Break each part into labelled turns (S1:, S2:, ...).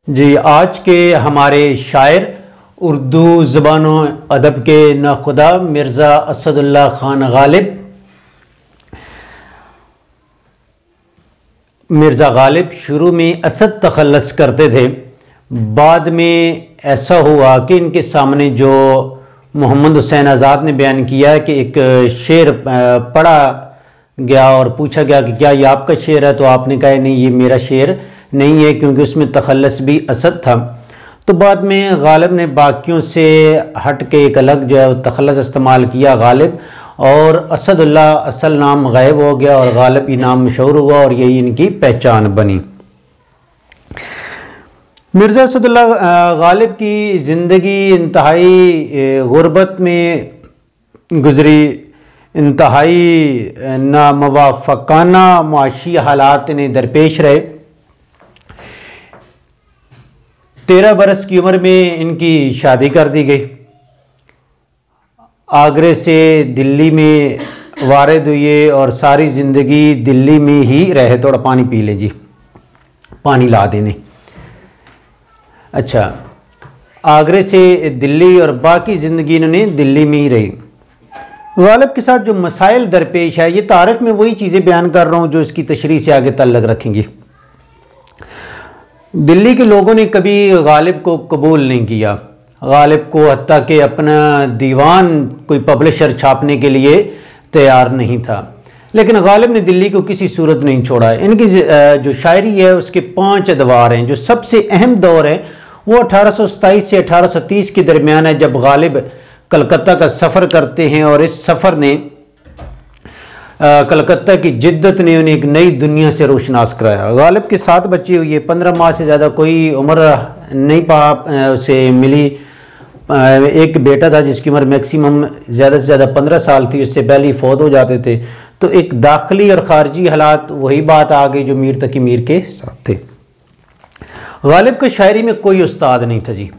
S1: जी, आज के हमारे शायर उर्दू ज़बान व अदब के नाखुदा मिर्ज़ा असदुल्ला खान गालिब। मिर्ज़ा गालिब शुरू में असद तखल्लस करते थे, बाद में ऐसा हुआ कि इनके सामने जो मोहम्मद हुसैन आज़ाद ने बयान किया कि एक शेर पढ़ा गया और पूछा गया कि क्या ये आपका शेर है, तो आपने कहा नहीं ये मेरा शेर नहीं है, क्योंकि उसमें तखल्लस भी असद था। तो बाद में गालिब ने बाकियों से हट के एक अलग जो है वो तखल्लस इस्तेमाल किया गालिब, और असदुल्ला असल नाम गायब हो गया और गालिब ये नाम मशहूर हुआ और यही इनकी पहचान बनी। मिर्ज़ा असदुल्ला गालिब की ज़िंदगी इंतहाई गुर्बत में गुजरी, इंतहाई नामवाफ़काना मुआशी हालात इन्हें दरपेश रहे। 13 बरस की उम्र में इनकी शादी कर दी गई। आगरे से दिल्ली में वारिद हुए और सारी ज़िंदगी दिल्ली में ही रहे। थोड़ा पानी पी लें जी, पानी ला देने। अच्छा, आगरे से दिल्ली और बाकी ज़िंदगी इन्होंने दिल्ली में ही रही। गालिब के साथ जो मसाइल दरपेश है, ये तारीफ़ में वही चीज़ें बयान कर रहा हूँ जो इसकी तशरीह से आगे तल्लक रखेंगी। दिल्ली के लोगों ने कभी गालिब को कबूल नहीं किया। गालिब को हत्ता कि अपना दीवान कोई पब्लिशर छापने के लिए तैयार नहीं था, लेकिन गालिब ने दिल्ली को किसी सूरत नहीं छोड़ा। इनकी जो शायरी है उसके 5 अदवार हैं। जो सबसे अहम दौर है वो 1827 से 1830 के दरमियान है, जब गालिब कलकत्ता का सफ़र करते हैं और इस सफ़र ने कलकत्ता की जिद्दत ने उन्हें एक नई दुनिया से रोशनास कराया। गालिब के 7 बच्चे हुए, 15 माह से ज़्यादा कोई उम्र नहीं पा उसे मिली। एक बेटा था जिसकी उम्र मैक्सिमम ज़्यादा से ज़्यादा 15 साल थी, उससे पहले ही फौत हो जाते थे। तो एक दाखिली और ख़ारजी हालात वही बात आ गई जो मीर तकी मीर के साथ थे। गालिब को शायरी में कोई उस्ताद नहीं था जी।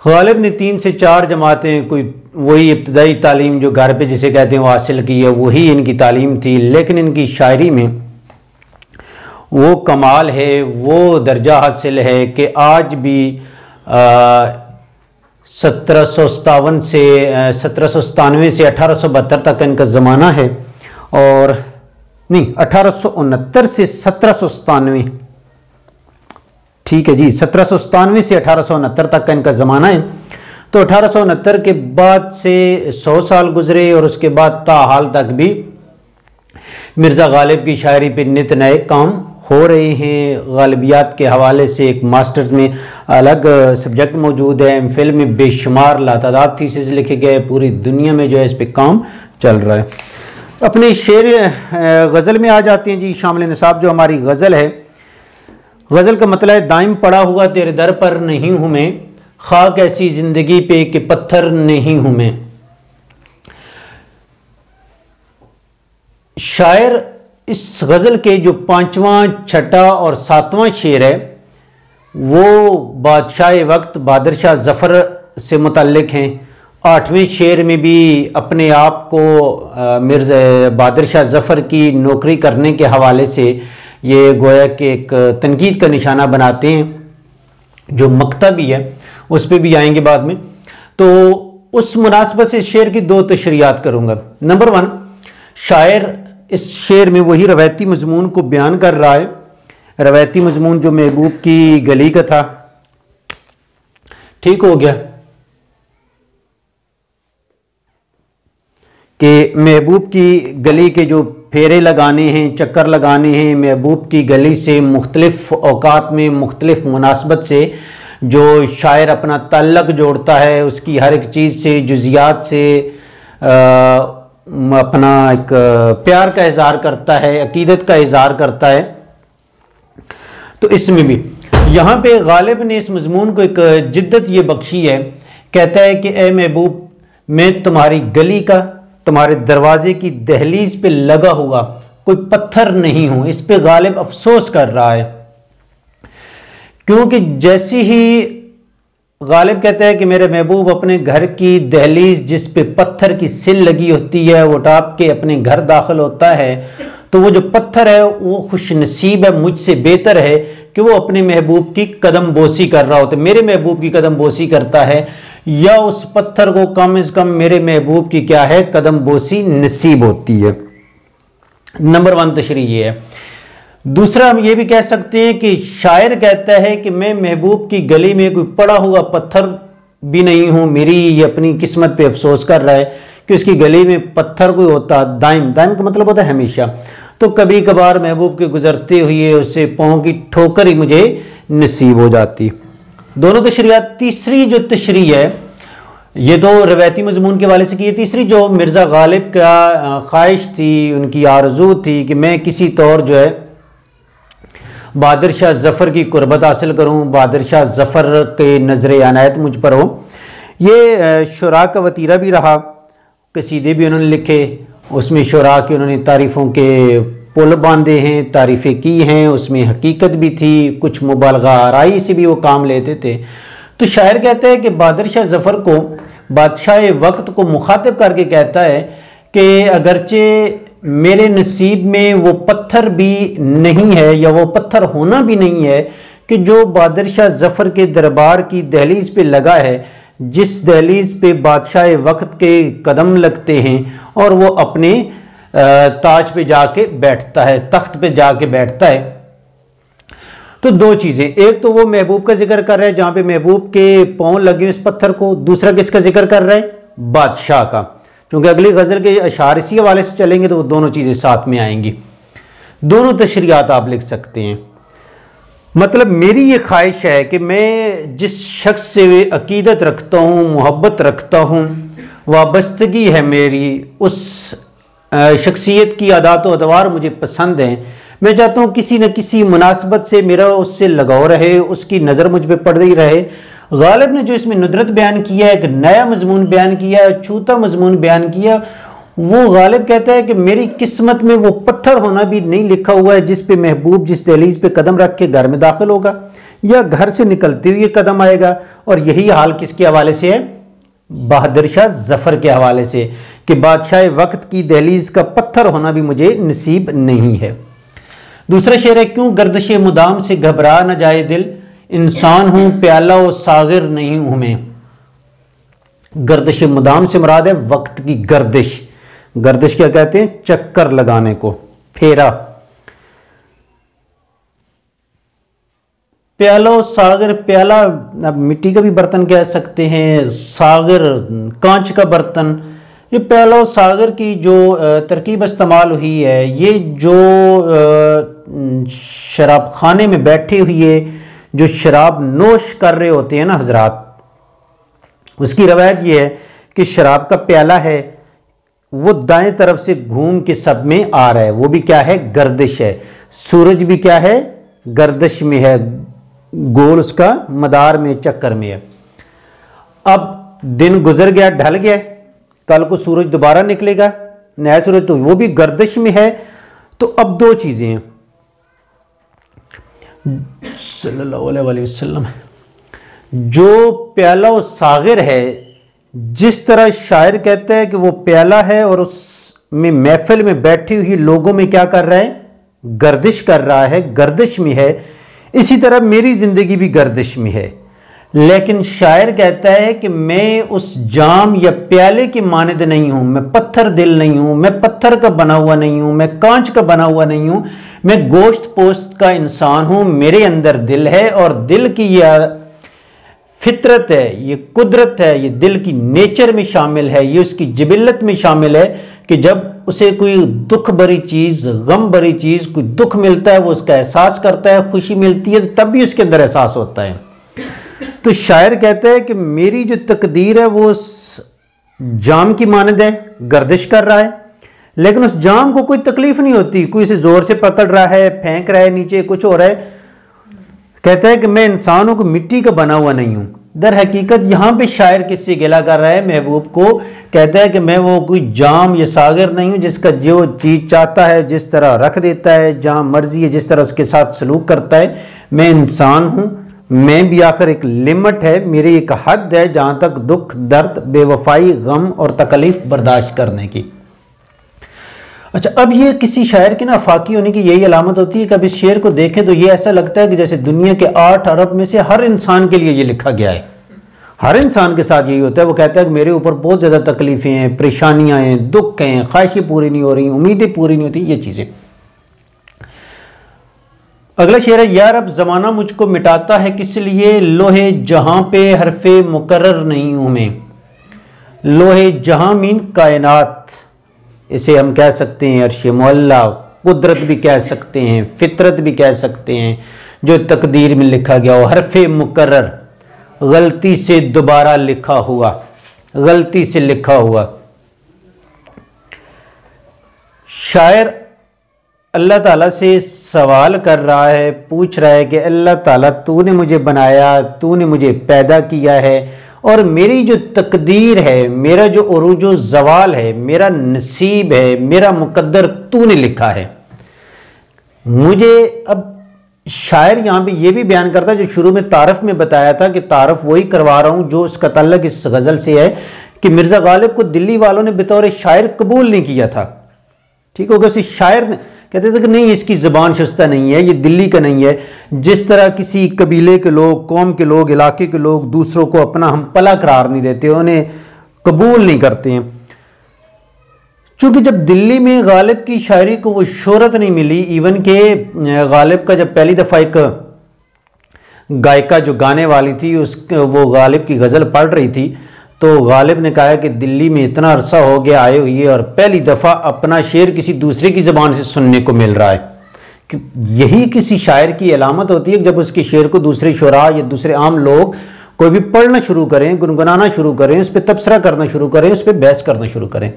S1: गालिब ने 3 से 4 जमातें, कोई वही इब्तदाई तालीम जो घर पे जिसे कहते हैं वो हासिल की है, वही इनकी तालीम थी। लेकिन इनकी शायरी में वो कमाल है, वो दर्जा हासिल है कि आज भी 1797 से 1872 तक इनका ज़माना है, और नहीं 1869 से 1797, ठीक है जी, 1797 से 1869 तक का इनका ज़माना है। तो 1869 के बाद से 100 साल गुजरे और उसके बाद ताहाल तक भी मिर्ज़ा गालिब की शायरी पर नित नए काम हो रहे हैं। गालिबियात के हवाले से एक मास्टर्स में अलग सब्जेक्ट मौजूद है, एमफिल में बेशुमार लातादाद थीसिस लिखे गए, पूरी दुनिया में जो है इस पर काम चल रहा है। अपने शेर गज़ल में आ जाते हैं जी। शामिल निसाब जो हमारी गज़ल है, गज़ल का मतलब है दाइम पड़ा हुआ तेरे दर पर नहीं हूँ मैं, खाक ऐसी ज़िंदगी पे कि पत्थर नहीं हूँ मैं। शायर इस गज़ल के जो 5वां, 6ठा और 7वां शेर है वो बादशाह वक्त बहादुर शाह ज़फ़र से मुतल्लिक हैं। 8वें शेर में भी अपने आप को मिर्ज़ा बहादुर शाह ज़फ़र की नौकरी करने के हवाले से ये गोया कि एक तनकीद का निशाना बनाते हैं, जो मकता भी है, उस पर भी आएंगे बाद में। तो उस मुनासबत से शेर की 2 तशरीहात करूँगा। नंबर 1, शायर इस शेर में वही रवायती मजमून को बयान कर रहा है। रवायती मजमून जो महबूब की गली का था, ठीक हो गया, कि महबूब की गली के जो फेरे लगाने हैं, चक्कर लगाने हैं, महबूब की गली से मुख्तलिफ औकात में मुख्तलिफ मुनासबत से जो शायर अपना ताल्लुक़ जोड़ता है, उसकी हर एक चीज़ से, जुज़ियात से अपना एक प्यार का इज़हार करता है, अकीदत का इज़हार करता है। तो इसमें भी यहाँ पे गालिब ने इस मज़मून को एक जिद्दत ये बख्शी है। कहता है कि ए महबूब, मैं तुम्हारी गली का, तुम्हारे दरवाजे की दहलीज पे लगा हुआ कोई पत्थर नहीं हूं। इस पे गालिब अफसोस कर रहा है, क्योंकि जैसी ही गालिब कहता है कि मेरे महबूब अपने घर की दहलीज जिस पे पत्थर की सिल लगी होती है वो टाप के अपने घर दाखिल होता है, तो वो जो पत्थर है वो खुश नसीब है, मुझसे बेहतर है कि वो अपने महबूब की कदम बोसी कर रहा होता है, मेरे महबूब की कदम बोसी करता है, या उस पत्थर को कम से कम मेरे महबूब की क्या है, कदम बोसी नसीब होती है। नंबर 1 तशरीह ये है। दूसरा हम ये भी कह सकते हैं कि शायर कहता है कि मैं महबूब की गली में कोई पड़ा हुआ पत्थर भी नहीं हूं, मेरी ये अपनी किस्मत पे अफसोस कर रहा है कि उसकी गली में पत्थर कोई होता, दाइम का मतलब होता है हमेशा, तो कभी कभार महबूब के गुजरते हुए उससे पाँव की ठोकर ही मुझे नसीब हो जाती। दोनों तशरीहात। तीसरी जो तशरीह है ये तो रवायती मजमून के वाले से की है। तीसरी जो मिर्ज़ा गालिब का ख्वाहिश थी, उनकी आरजू थी कि मैं किसी तौर जो है बहादुर शाह ज़फ़र की कुर्बत हासिल करूं, बहादुर शाह ज़फ़र के नज़र अनायत मुझ पर हो। ये शुरा का वतीरा भी रहा, कसीदे भी उन्होंने लिखे, उसमें शुरा के उन्होंने तारीफ़ों के पुल बांधे हैं, तारीफ़ें की हैं, उसमें हकीकत भी थी, कुछ मुबालगा आराई से भी वो काम लेते थे। तो शायर कहता है कि बहादुर शाह ज़फ़र को बादशाह वक्त को मुखातिब करके कहता है कि अगरचे मेरे नसीब में वो पत्थर भी नहीं है या वो पत्थर होना भी नहीं है कि जो बहादुर शाह ज़फ़र के दरबार की दहलीज पे लगा है, जिस दहलीज पे बादशाह वक्त के कदम लगते हैं और वो अपने ताज पे जाके बैठता है, तख्त पे जाके बैठता है। तो दो चीज़ें, एक तो वो महबूब का जिक्र कर रहा है जहाँ पे महबूब के पाँव लगे इस पत्थर को, दूसरा किसका जिक्र कर रहा है, बादशाह का। क्योंकि अगली गज़ल के अशार इसी हवाले से चलेंगे तो वो दोनों चीज़ें साथ में आएंगी। दोनों तशरीहात आप लिख सकते हैं। मतलब मेरी ये ख्वाहिश है कि मैं जिस शख्स से अकीदत रखता हूँ, मोहब्बत रखता हूँ, वाबस्तगी है मेरी, उस शख्सियत की आदात व अदवार मुझे पसंद हैं। मैं चाहता हूँ किसी न किसी मुनासबत से मेरा उससे लगाव रहे, उसकी नज़र मुझ पर पड़ रही रहे। गालिब ने जो इसमें नुदरत बयान किया है, एक नया मजमून बयान किया है, छूता मजमून बयान किया, वो गालिब कहता है कि मेरी किस्मत में वो पत्थर होना भी नहीं लिखा हुआ है जिस पे महबूब जिस दहलीज पे कदम रख के घर में दाखिल होगा या घर से निकलते हुए कदम आएगा। और यही हाल किसके हवाले से है, बहादुर शाह ज़फ़र के हवाले से, कि बादशाह वक्त की दहलीज का पत्थर होना भी मुझे नसीब नहीं है। दूसरा शेर है, क्यों गर्दिश मुदाम से घबरा न जाए दिल, इंसान हूं प्याला और सागिर नहीं हूं मैं। गर्दिश मुदाम से मुराद है वक्त की गर्दिश। गर्दिश क्या कहते हैं, चक्कर लगाने को, फेरा। प्याला और सागर, प्याला अब मिट्टी का भी बर्तन कह सकते हैं, सागर कांच का बर्तन। ये प्याला और सागर की जो तरकीब इस्तेमाल हुई है, ये जो शराब खाने में बैठे हुए जो शराब नोश कर रहे होते हैं ना हजरात, उसकी रवायत ये है कि शराब का प्याला है वो दाएं तरफ से घूम के सब में आ रहा है, वो भी क्या है, गर्दिश है। सूरज भी क्या है, गर्दिश में है, गोल उसका मदार में, चक्कर में है। अब दिन गुजर गया, ढल गया, कल को सूरज दोबारा निकलेगा, नया सूरज, तो वो भी गर्दिश में है। तो अब दो चीजें हैं, सल्लल्लाहु अलैहि वसल्लम, जो प्याला और सागिर है, जिस तरह शायर कहता है कि वो प्याला है और उसमें महफिल में बैठी हुई लोगों में क्या कर रहा है, गर्दिश कर रहा है, गर्दिश में है, इसी तरह मेरी जिंदगी भी गर्दिश में है। लेकिन शायर कहता है कि मैं उस जाम या प्याले की मानद नहीं हूं, मैं पत्थर दिल नहीं हूं, मैं पत्थर का बना हुआ नहीं हूं, मैं कांच का बना हुआ नहीं हूं, मैं गोश्त पोस्त का इंसान हूं, मेरे अंदर दिल है और दिल की यह फितरत है, ये कुदरत है, ये दिल की नेचर में शामिल है, ये उसकी जिबिल्लत में शामिल है कि जब उसे कोई दुख भरी चीज़, गम भरी चीज़, कोई दुख मिलता है वो उसका एहसास करता है, खुशी मिलती है तब भी उसके अंदर एहसास होता है। तो शायर कहता है कि मेरी जो तकदीर है वो जाम की मानद है, गर्दिश कर रहा है, लेकिन उस जाम को कोई तकलीफ नहीं होती, कोई इसे जोर से पकड़ रहा है, फेंक रहा है नीचे, कुछ हो रहा है। कहता है कि मैं इंसानों को मिट्टी का बना हुआ नहीं हूं। दर हकीकत यहां पे शायर किससे गिला कर रहा है, महबूब को। कहता है कि मैं वो कोई जाम या सागर नहीं हूं जिसका जो चीज चाहता है जिस तरह रख देता है, जहां मर्जी है जिस तरह उसके साथ सलूक करता है। मैं इंसान हूं, मैं भी आखिर एक लिमिट है, मेरी एक हद है जहां तक दुख, दर्द, बेवफाई, गम और तकलीफ बर्दाश्त करने की। अच्छा, अब ये किसी शायर के ना अफाकी होने की यही अलामत होती है कि अब इस शेर को देखें तो ये ऐसा लगता है कि जैसे दुनिया के 8 अरब में से हर इंसान के लिए ये लिखा गया है। हर इंसान के साथ यही होता है, वो कहता है कि मेरे ऊपर बहुत ज़्यादा तकलीफ़ें हैं, परेशानियां हैं, दुख हैं, ख्वाहिशें पूरी नहीं हो रही, उम्मीदें पूरी नहीं होती, ये चीज़ें। अगला शेर है, यार अब ज़माना मुझको मिटाता है किस लिए, लोहे जहां पे हरफे मुकर्रर नहीं हूं मैं। लोहे जहां मीन कायनात, इसे हम कह सकते हैं अर्श मुअल्ला, कुदरत भी कह सकते हैं, फितरत भी कह सकते हैं, जो तकदीर में लिखा गया हो। हरफे मुकर्रर, गलती से दोबारा लिखा हुआ, गलती से लिखा हुआ। शायर अल्लाह ताला से सवाल कर रहा है, पूछ रहा है कि अल्लाह ताला तूने मुझे बनाया, तूने मुझे पैदा किया है, और मेरी जो तकदीर है, मेरा जो उरूजो ज़वाल है, मेरा नसीब है, मेरा मुकद्दर तूने लिखा है। मुझे अब शायर यहाँ पे ये भी बयान करता है, जो शुरू में तारफ़ में बताया था कि तारफ़ वही करवा रहा हूँ जो उसका ताल्लुक इस गज़ल से है कि मिर्ज़ा गालिब को दिल्ली वालों ने बतौर शायर कबूल नहीं किया था। ठीक होगा, उसे शायर ने कहते थे कि नहीं इसकी ज़बान शुस्ता नहीं है, ये दिल्ली का नहीं है। जिस तरह किसी कबीले के लोग, कौम के लोग, इलाके के लोग दूसरों को अपना हम पला करार नहीं देते, उन्हें कबूल नहीं करते हैं। चूँकि जब दिल्ली में गालिब की शायरी को वो शोहरत नहीं मिली, इवन के गालिब का जब पहली दफ़ा एक गायिका जो गाने वाली थी वो गालिब की गज़ल पढ़ रही थी, तो गालिब ने कहा कि दिल्ली में इतना अरसा हो गया आए हुए और पहली दफ़ा अपना शेर किसी दूसरे की ज़बान से सुनने को मिल रहा है। कि यही किसी शायर की अलामत होती है जब उसके शेर को दूसरे शुरा या दूसरे आम लोग कोई भी पढ़ना शुरू करें, गुनगुनाना शुरू करें, उस पर तबसरा करना शुरू करें, उस पर बहस करना शुरू करें।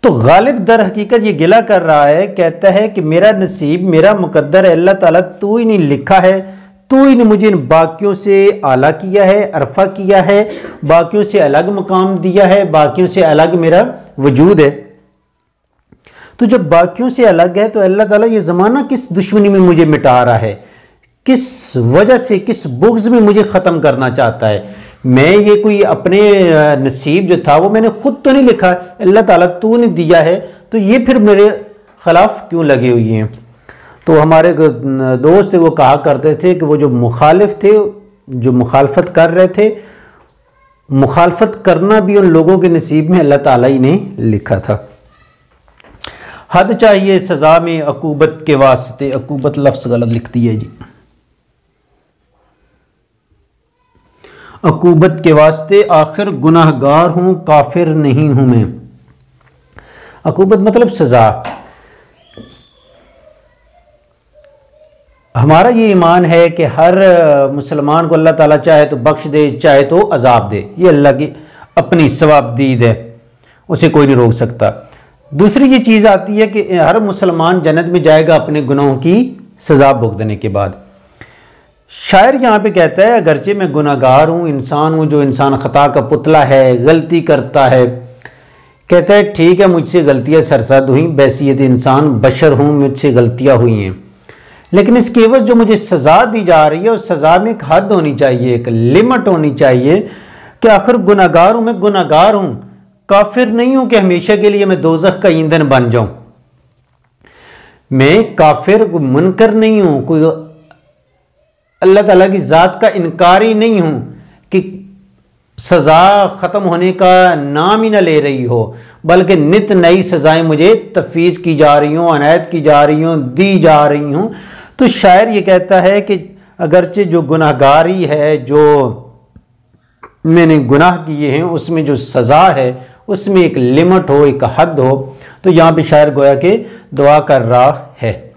S1: तो गालिब दर हकीकत ये गिला कर रहा है, कहता है कि मेरा नसीब, मेरा मुकद्दर अल्लाह ताला तू ही नहीं लिखा है, तू ही ने मुझे इन बाकियों से आला किया है, अरफा किया है, बाकियों से अलग मकाम दिया है, बाकियों से अलग मेरा वजूद है। तो जब बाकियों से अलग है तो अल्लाह ताला ये ज़माना किस दुश्मनी में मुझे मिटा रहा है, किस वजह से, किस बुग़्ज़ में मुझे ख़त्म करना चाहता है। मैं ये कोई अपने नसीब जो था वो मैंने खुद तो नहीं लिखा, अल्लाह ताला तू ने दिया है, तो ये फिर मेरे ख़िलाफ़ क्यों लगे हुए हैं। तो हमारे दोस्त थे वो कहा करते थे कि वो जो मुखालिफ थे, जो मुखालफत कर रहे थे, मुखालफत करना भी उन लोगों के नसीब में अल्लाह ताला ही ने लिखा था। हद चाहिए सज़ा में अकूबत के वास्ते, अकूबत लफ्ज़ गलत लिख दिया जी, अकूबत के वास्ते आखिर गुनाहगार हूँ, काफिर नहीं हूँ मैं। अकूबत मतलब सज़ा। हमारा ये ईमान है कि हर मुसलमान को अल्लाह ताला चाहे तो बख्श दे, चाहे तो अजाब दे, ये अल्लाह की अपनी सवाबदीद है, उसे कोई नहीं रोक सकता। दूसरी ये चीज़ आती है कि हर मुसलमान जन्नत में जाएगा अपने गुनाहों की सज़ा भुगतने के बाद। शायर यहाँ पे कहता है अगरचे मैं गुनाहगार हूँ, इंसान हूँ, जो इंसान ख़ता का पुतला है, गलती करता है। कहता है ठीक है मुझसे गलतियाँ सरसद हुई, बैसियत इंसान बशर हूँ, मुझसे गलतियाँ हुई हैं, लेकिन इसके एवज़ जो मुझे सज़ा दी जा रही है उस सज़ा में एक हद होनी चाहिए, एक लिमिट होनी चाहिए कि आखिर गुनाहगार हूँ, मैं गुनाहगार हूँ, काफिर नहीं हूँ कि हमेशा के लिए मैं दोज़ख का ईंधन बन जाऊँ। मैं काफिर मुनकर नहीं हूँ, कोई अल्लाह ताला की ज़ात का इनकारी नहीं हूँ कि सज़ा ख़त्म होने का नाम ही ना ले रही हो, बल्कि नित नई सज़ाएँ मुझे तफवीज़ की जा रही हों, अनायत की जा रही हों, दी जा रही हों। तो शायर ये कहता है कि अगरचे जो गुनाहगारी है, जो मैंने गुनाह किए हैं, उसमें जो सज़ा है उसमें एक लिमिट हो, एक हद हो। तो यहाँ पे शायर गोया के दुआ कर रहा है।